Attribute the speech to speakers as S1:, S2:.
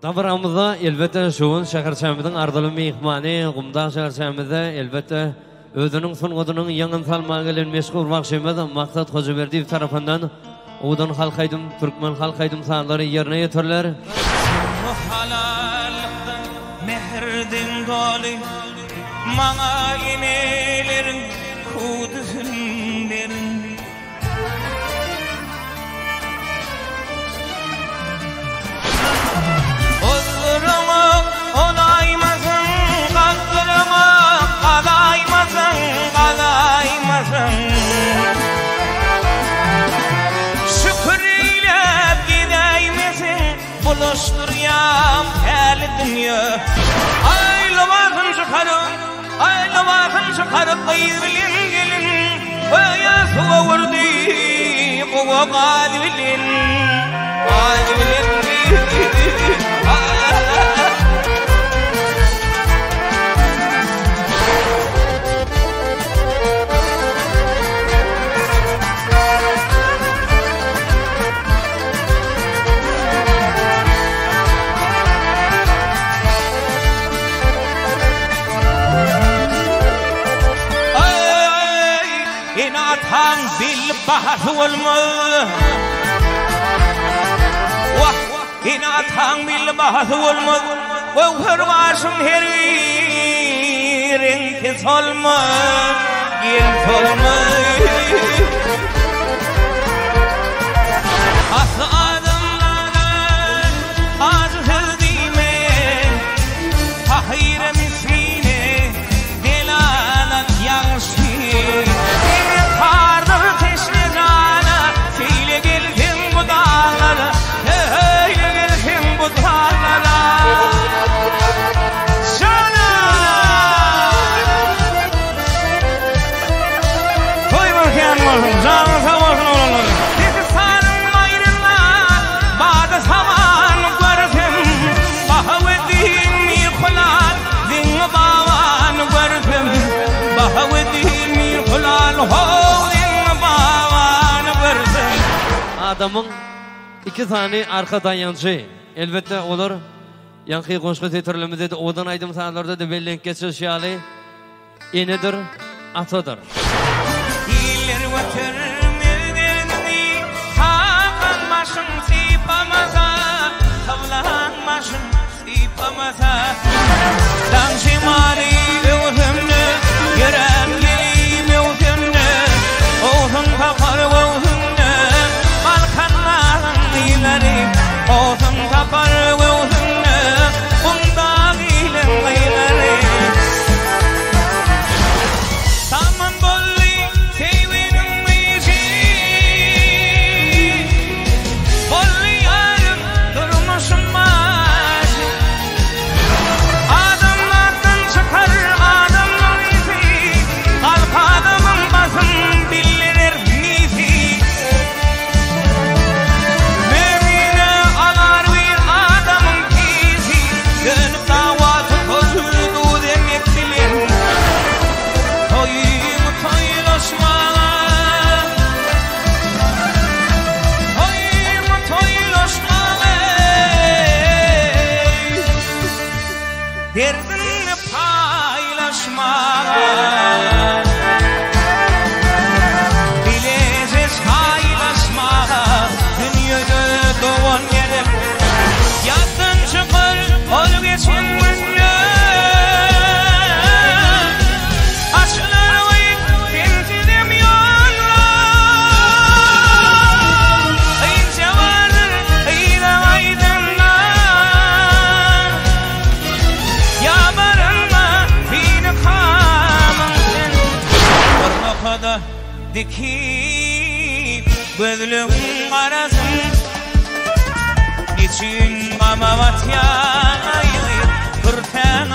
S1: Tabramızda elbette şuun şehirçemizin ardılı mehmanı, Qumdaq şehirçemizde elbette özünün sunğudunun yangın salmağı gelen meşgul vakşemez Maksat Hocaberdiyev tarafından Udan halkaydım, Türkmen halkaydım sahaları yerine yetirler.
S2: Halalıqdan mehrdin doli Mağa yemelerin kudüsün verin Ozguruma olaymasın Kazdırıma kalaymasın Kalaymasın Şükür eylep gideymesin Buluşturyam el dünya Aylamasın çıkarıp Kıybilin gelin Veya suva vurdu Kuva qadibilin İnatan bil bahs olmaz İnatan bil bahs olmaz Ve hırvaşım her yerin kes olmaz Kes olmaz Aslı adımlardan acı sevdiğime Tahire misline delalat yanşı Kardır teşne cana Söyle gelsin bu dağlara Söyle gelsin bu dağlara Cana Koy bakayım olsun Canı sağ olsun oğlum Dedi sanın ayrına Bağda saman görsün Bahavedin mi kulal Zin bavan görsün Bahavedin mi kulal
S1: Adamın iki tane arkadan yancı. Elbette olur. Yankı konuşma titrlemede de odan aydım sahalarda da belli geçiş yali. İnedir, atıdır.
S2: İller ötürmülerini Hakanmaşın sipamasa Tavlanmaşın sipamasa Dan şimali öğümlü Yerem geliyim öğümlü Oğuzun tapar öğümlü Oğuzun tapar öğümlü Bunda bilen gıyları Saman bolli sevinin meyzi Bolli yarım durmuşun başı Adamlardan çıkar adamın izi Kalk adamın basın bildirir nisi Memine alar bir adamın kisi Dönüp davatı koşuldu demek bilin Toyum toylaşma Toyum toylaşma Derdini paylaşma Bileceğiz paylaşma Dünyada doğan yerim Yatın çıkar ol geçin günlü Açılır vayık benzidim yollar İnce vardır iyiden aydınlar Ya barınma beni kamın sen Ormakada dikip gözlüm arasın Geçin mamavat ya Kırten